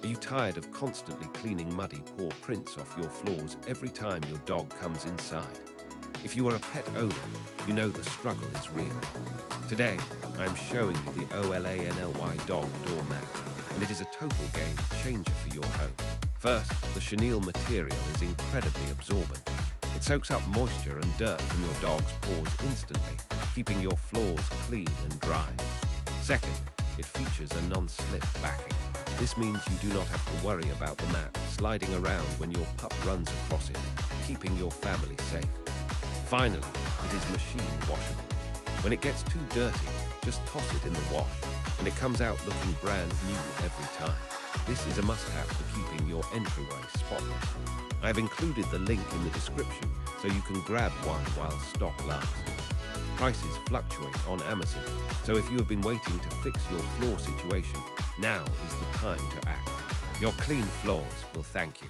Are you tired of constantly cleaning muddy paw prints off your floors every time your dog comes inside? If you are a pet owner, you know the struggle is real. Today, I am showing you the OLANLY dog doormat, and it is a total game changer for your home. First, the chenille material is incredibly absorbent. It soaks up moisture and dirt from your dog's paws instantly, keeping your floors clean and dry. Second, it features a non-slip backing. This means you do not have to worry about the mat sliding around when your pup runs across it, keeping your family safe. Finally, it is machine washable. When it gets too dirty, just toss it in the wash, and it comes out looking brand new every time. This is a must-have for keeping your entryway spotless. I have included the link in the description so you can grab one while stock lasts. Prices fluctuate on Amazon, so if you have been waiting to fix your floor situation, now is the time to act. Your clean floors will thank you.